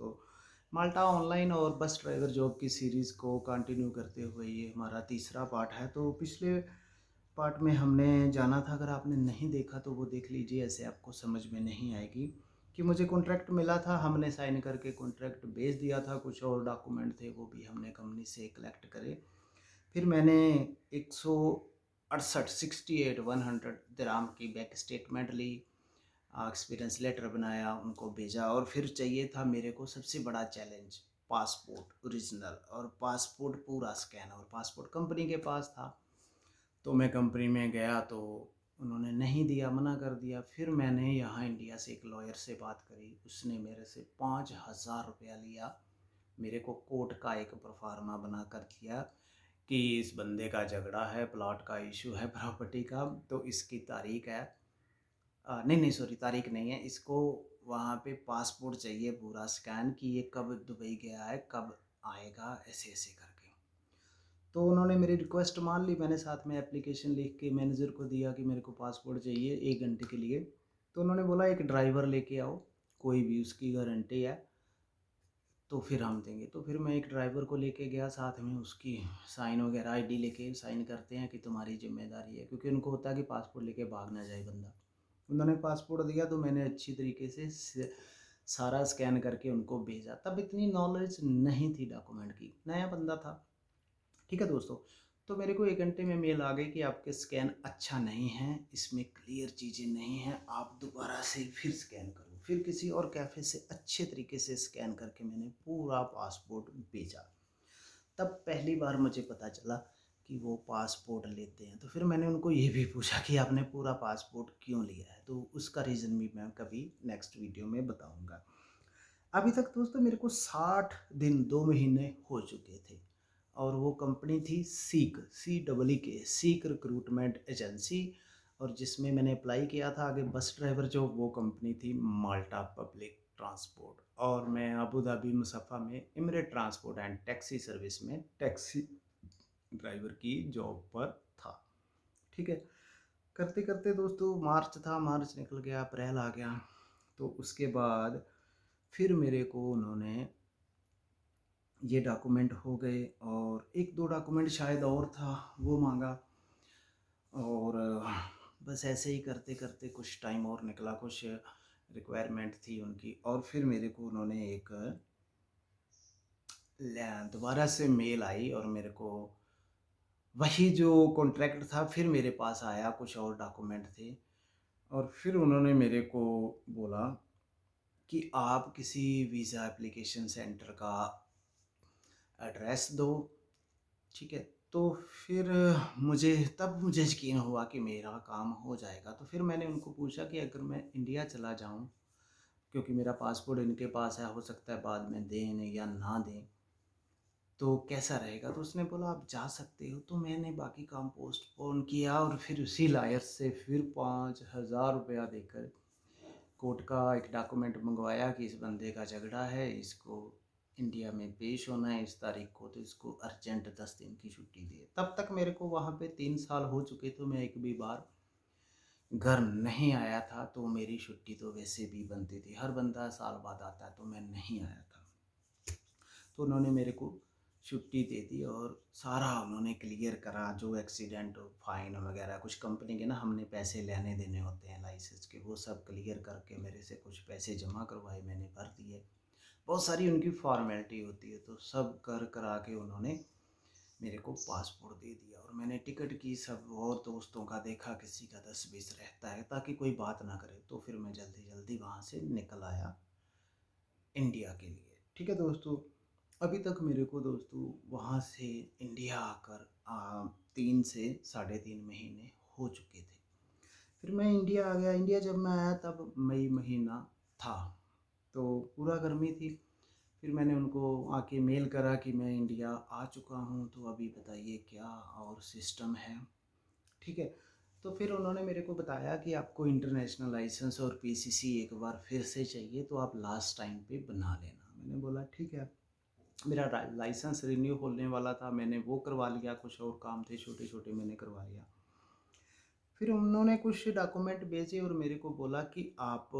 दोस्तों, माल्टा ऑनलाइन और bus driver job की सीरीज़ को कंटिन्यू करते हुए ये हमारा तीसरा पार्ट है। तो पिछले पार्ट में हमने जाना था, अगर आपने नहीं देखा तो वो देख लीजिए, ऐसे आपको समझ में नहीं आएगी कि मुझे कॉन्ट्रैक्ट मिला था, हमने साइन करके कॉन्ट्रैक्ट भेज दिया था, कुछ और डॉक्यूमेंट थे वो भी हमने कंपनी से कलेक्ट करे। फिर मैंने 168 68 100 दिराम की बैक स्टेटमेंट ली, एक्सपीरियंस लेटर बनाया, उनको भेजा। और फिर चाहिए था मेरे को सबसे बड़ा चैलेंज, पासपोर्ट ओरिजिनल और पासपोर्ट पूरा स्कैन, और पासपोर्ट कंपनी के पास था। तो मैं कंपनी में गया तो उन्होंने नहीं दिया, मना कर दिया। फिर मैंने यहाँ इंडिया से एक लॉयर से बात करी, उसने मेरे से 5,000 रुपया लिया, मेरे को कोर्ट का एक प्रोफार्मा बना कर दिया कि इस बंदे का झगड़ा है, प्लॉट का इशू है, प्रॉपर्टी का, तो इसकी तारीख है, नहीं नहीं सॉरी, तारीख नहीं है, इसको वहाँ पे पासपोर्ट चाहिए पूरा स्कैन कि ये कब दुबई गया है, कब आएगा, ऐसे ऐसे करके। तो उन्होंने मेरी रिक्वेस्ट मान ली, मैंने साथ में एप्लीकेशन लिख के मैनेजर को दिया कि मेरे को पासपोर्ट चाहिए 1 घंटे के लिए। तो उन्होंने बोला एक ड्राइवर लेके आओ, कोई भी, उसकी गारंटी है तो फिर हम देंगे। तो फिर मैं एक ड्राइवर को लेके गया, साथ में उसकी साइन वगैरह, आईडी लेके साइन करते हैं कि तुम्हारी जिम्मेदारी है, क्योंकि उनको होता है कि पासपोर्ट लेके भाग ना जाए बंदा। उन्होंने पासपोर्ट दिया तो मैंने अच्छी तरीके से सारा स्कैन करके उनको भेजा। तब इतनी नॉलेज नहीं थी डॉक्यूमेंट की, नया बंदा था। ठीक है दोस्तों, तो मेरे को 1 घंटे में मेल आ गई कि आपके स्कैन अच्छा नहीं है, इसमें क्लियर चीज़ें नहीं हैं, आप दोबारा से फिर स्कैन करो। फिर किसी और कैफ़े से अच्छे तरीके से स्कैन करके मैंने पूरा पासपोर्ट भेजा। तब पहली बार मुझे पता चला कि वो पासपोर्ट लेते हैं। तो फिर मैंने उनको ये भी पूछा कि आपने पूरा पासपोर्ट क्यों लिया है, तो उसका रीज़न भी मैं कभी नेक्स्ट वीडियो में बताऊंगा। अभी तक दोस्तों मेरे को 60 दिन 2 महीने हो चुके थे, और वो कंपनी थी सीक, सीक रिक्रूटमेंट एजेंसी, और जिसमें मैंने अप्लाई किया था आगे बस ड्राइवर जो, वो कंपनी थी माल्टा पब्लिक ट्रांसपोर्ट, और मैं अबू धाबी मुसफ़ा में इमरेट ट्रांसपोर्ट एंड टैक्सी सर्विस में टैक्सी ड्राइवर की जॉब पर था। ठीक है, करते करते दोस्तों मार्च था, मार्च निकल गया, अप्रैल आ गया। तो उसके बाद फिर मेरे को उन्होंने ये डॉक्यूमेंट हो गए, और एक दो डॉक्यूमेंट शायद और था वो मांगा, और बस ऐसे ही करते करते कुछ टाइम और निकला, कुछ रिक्वायरमेंट थी उनकी, और फिर मेरे को उन्होंने एक दोबारा से मेल आई, और मेरे को वही जो कॉन्ट्रैक्ट था फिर मेरे पास आया, कुछ और डॉक्यूमेंट थे। और फिर उन्होंने मेरे को बोला कि आप किसी वीज़ा एप्लीकेशन सेंटर का एड्रेस दो। ठीक है, तो फिर मुझे यकीन हुआ कि मेरा काम हो जाएगा। तो फिर मैंने उनको पूछा कि अगर मैं इंडिया चला जाऊं, क्योंकि मेरा पासपोर्ट इनके पास है, हो सकता है बाद में दें या ना दें, तो कैसा रहेगा। तो उसने बोला आप जा सकते हो। तो मैंने बाकी काम पोस्टपोन किया, और फिर उसी लायर से फिर 5,000 रुपया देकर कोर्ट का एक डॉक्यूमेंट मंगवाया कि इस बंदे का झगड़ा है, इसको इंडिया में पेश होना है इस तारीख को, तो इसको अर्जेंट 10 दिन की छुट्टी दे। तब तक मेरे को वहाँ पे 3 साल हो चुके, तो मैं एक भी बार घर नहीं आया था। तो मेरी छुट्टी तो वैसे भी बनती थी, हर बंदा साल बाद आता है, तो मैं नहीं आया था। तो उन्होंने मेरे को छुट्टी दे दी, और सारा उन्होंने क्लियर करा, जो एक्सीडेंट फाइन वगैरह कुछ कंपनी के ना हमने पैसे लेने देने होते हैं लाइसेंस के, वो सब क्लियर करके मेरे से कुछ पैसे जमा करवाए, मैंने भर दिए। बहुत सारी उनकी फॉर्मेलिटी होती है, तो सब कर करा के उन्होंने मेरे को पासपोर्ट दे दिया। और मैंने टिकट की, सब और दोस्तों का देखा, किसी का 10-20 रहता है ताकि कोई बात ना करे। तो फिर मैं जल्दी जल्दी वहाँ से निकल आया इंडिया के लिए। ठीक है दोस्तों, अभी तक मेरे को दोस्तों वहाँ से इंडिया आकर 3 से 3.5 महीने हो चुके थे। फिर मैं इंडिया आ गया। इंडिया जब मैं आया तब मई महीना था, तो पूरा गर्मी थी। फिर मैंने उनको आके मेल करा कि मैं इंडिया आ चुका हूँ, तो अभी बताइए क्या और सिस्टम है। ठीक है, तो फिर उन्होंने मेरे को बताया कि आपको इंटरनेशनल लाइसेंस और पीसीसी एक बार फिर से चाहिए, तो आप लास्ट टाइम पे बना लेना। मैंने बोला ठीक है। मेरा लाइसेंस रिन्यू होने वाला था, मैंने वो करवा लिया, कुछ और काम थे छोटे छोटे मैंने करवा लिया। फिर उन्होंने कुछ डॉक्यूमेंट भेजे और मेरे को बोला कि आप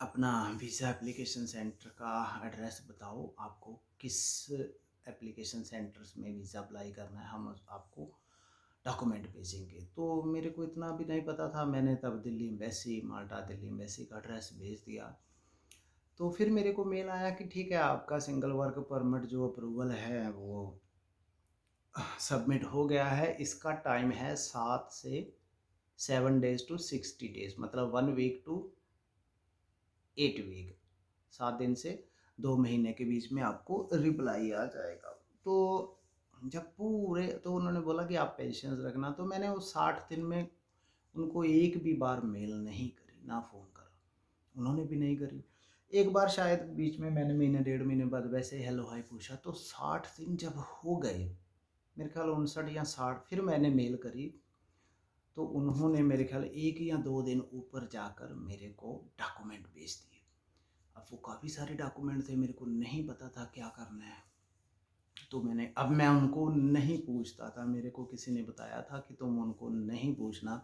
अपना वीज़ा एप्लीकेशन सेंटर का एड्रेस बताओ, आपको किस एप्लीकेशन सेंटर्स में वीज़ा अप्लाई करना है, हम आपको डॉक्यूमेंट भेजेंगे। तो मेरे को इतना भी नहीं पता था, मैंने तब दिल्ली एम्बेसी, माल्टा दिल्ली एम्बेसी का एड्रेस भेज दिया। तो फिर मेरे को मेल आया कि ठीक है, आपका सिंगल वर्क परमिट जो अप्रूवल है वो सबमिट हो गया है। इसका टाइम है 7 से 7 डेज़ टू 60 डेज़, मतलब 1 वीक टू 8 वीक, 7 दिन से 2 महीने के बीच में आपको रिप्लाई आ जाएगा। तो जब पूरे, तो उन्होंने बोला कि आप पेशेंस रखना। तो मैंने वो 60 दिन में उनको एक भी बार मेल नहीं करी, ना फ़ोन करा, उन्होंने भी नहीं करी। एक बार शायद बीच में मैंने महीने डेढ़ महीने बाद वैसे हेलो हाय पूछा, तो 60 दिन जब हो गए, मेरे ख्याल 59 या 60, फिर मैंने मेल करी। तो उन्होंने मेरे ख्याल 1 या 2 दिन ऊपर जाकर मेरे को डॉक्यूमेंट भेज दिए। अब वो काफ़ी सारे डॉक्यूमेंट थे, मेरे को नहीं पता था क्या करना है। तो मैं उनको नहीं पूछता था, मेरे को किसी ने बताया था कि तुम उनको नहीं पूछना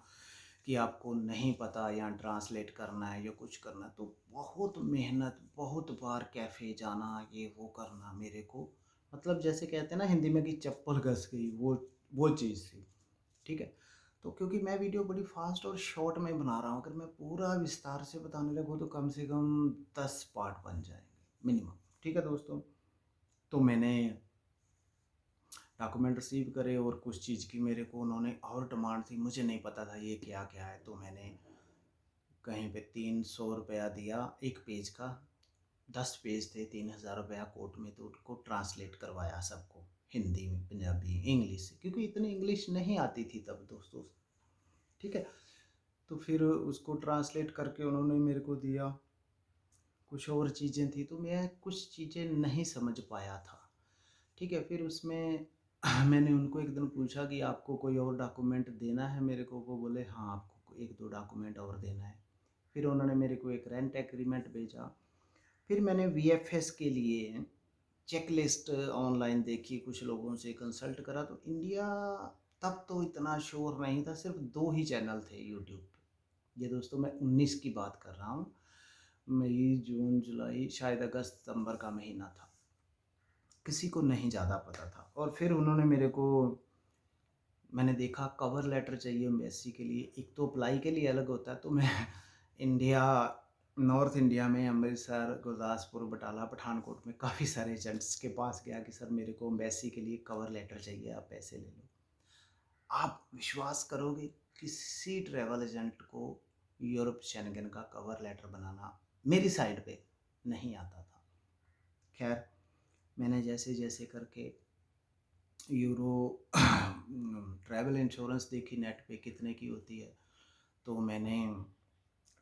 कि आपको नहीं पता या ट्रांसलेट करना है या कुछ करना है। तो बहुत मेहनत, बहुत बार कैफ़े जाना, ये वो करना, मेरे को मतलब जैसे कहते हैं ना हिंदी में कि चप्पल घस गई, वो चीज़ थी। ठीक है? तो क्योंकि मैं वीडियो बड़ी फ़ास्ट और शॉर्ट में बना रहा हूँ, अगर मैं पूरा विस्तार से बताने लगूँ तो कम से कम 10 पार्ट बन जाएँगे मिनिमम। ठीक है दोस्तों? तो मैंने डॉक्यूमेंट रिसीव करे और कुछ चीज़ की मेरे को उन्होंने और डिमांड थी, मुझे नहीं पता था ये क्या-क्या है। तो मैंने कहीं पे 300 रुपया दिया 1 पेज का, 10 पेज थे, 3000 रुपया कोर्ट में, तो उनको ट्रांसलेट करवाया सबको, हिंदी में, पंजाबी, इंग्लिश से, क्योंकि इतनी इंग्लिश नहीं आती थी तब दोस्तों। ठीक है? तो फिर उसको ट्रांसलेट करके उन्होंने मेरे को दिया। कुछ और चीज़ें थी, तो मैं कुछ चीज़ें नहीं समझ पाया था। ठीक है? फिर उसमें मैंने उनको एक दिन पूछा कि आपको कोई और डॉक्यूमेंट देना है मेरे को? वो बोले हाँ, आपको 1-2 डॉक्यूमेंट और देना है। फिर उन्होंने मेरे को एक रेंट एग्रीमेंट भेजा। फिर मैंने वीएफएस के लिए चेकलिस्ट ऑनलाइन देखी, कुछ लोगों से कंसल्ट करा। तो इंडिया तब तो इतना शोर नहीं था, सिर्फ 2 ही चैनल थे यूट्यूब पे। ये दोस्तों मैं 19 की बात कर रहा हूँ। मई, जून, जुलाई, शायद अगस्त, सितंबर का महीना था। किसी को नहीं ज़्यादा पता था। और फिर उन्होंने मेरे को, मैंने देखा कवर लेटर चाहिए एम्बेसी के लिए, एक तो अप्लाई के लिए अलग होता है। तो मैं इंडिया, नॉर्थ इंडिया में अमृतसर, गुरदासपुर, बटाला, पठानकोट में काफ़ी सारे एजेंट्स के पास गया कि सर मेरे को एम्बेसी के लिए कवर लेटर चाहिए, आप पैसे ले लो। आप विश्वास करोगे, किसी ट्रैवल एजेंट को यूरोप शेंगन का कवर लेटर बनाना मेरी साइड पे नहीं आता था। खैर, मैंने जैसे जैसे करके यूरो ट्रैवल इंश्योरेंस देखी नेट पे कितने की होती है, तो मैंने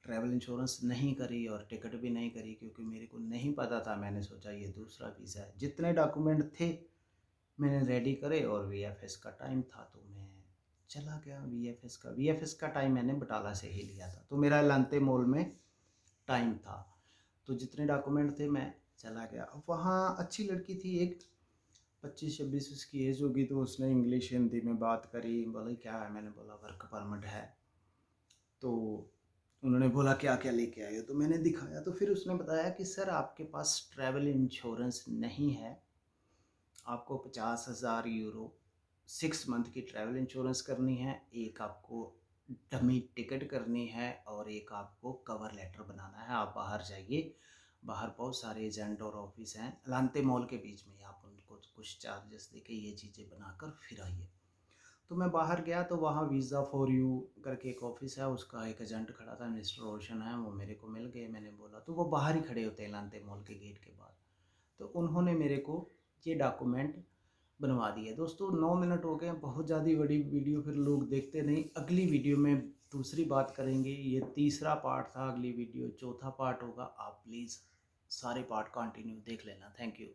ट्रैवल इंश्योरेंस नहीं करी और टिकट भी नहीं करी, क्योंकि मेरे को नहीं पता था। मैंने सोचा ये दूसरा वीज़ा है। जितने डॉक्यूमेंट थे मैंने रेडी करे, और वीएफएस का टाइम था तो मैं चला गया। वीएफएस का टाइम मैंने बटाला से ही लिया था, तो मेरा लांते मॉल में टाइम था। तो जितने डॉक्यूमेंट थे मैं चला गया। अब वहाँ अच्छी लड़की थी एक, 25-26 उसकी एज होगी। तो उसने इंग्लिश हिंदी में बात करी, बोली क्या है, मैंने बोला वर्क परमिट है। तो उन्होंने बोला क्या क्या लेके आए हो, तो मैंने दिखाया। तो फिर उसने बताया कि सर आपके पास ट्रैवल इंश्योरेंस नहीं है, आपको 50,000 यूरो 6 मंथ की ट्रैवल इंश्योरेंस करनी है, एक आपको डमी टिकट करनी है, और एक आपको कवर लेटर बनाना है। आप बाहर जाइए, बाहर बहुत सारे एजेंट और ऑफिस हैं लांते मॉल के बीच में, आप उनको कुछ चार्जेस देके ये चीज़ें बनाकर फिर आइए। तो मैं बाहर गया, तो वहाँ वीज़ा फॉर यू करके एक ऑफिस है, उसका एक एजेंट खड़ा था, मिस्टर रोशन है, वो मेरे को मिल गए। मैंने बोला, तो वो बाहर ही खड़े होते हैं लांते मॉल के गेट के बाहर। तो उन्होंने मेरे को ये डॉक्यूमेंट बनवा दिए। दोस्तों 9 मिनट हो गए हैं, बहुत ज़्यादा बड़ी वीडियो फिर लोग देखते नहीं। अगली वीडियो में दूसरी बात करेंगे, ये तीसरा पार्ट था, अगली वीडियो चौथा पार्ट होगा। आप प्लीज़ सारे पार्ट कंटिन्यू देख लेना। Thank you.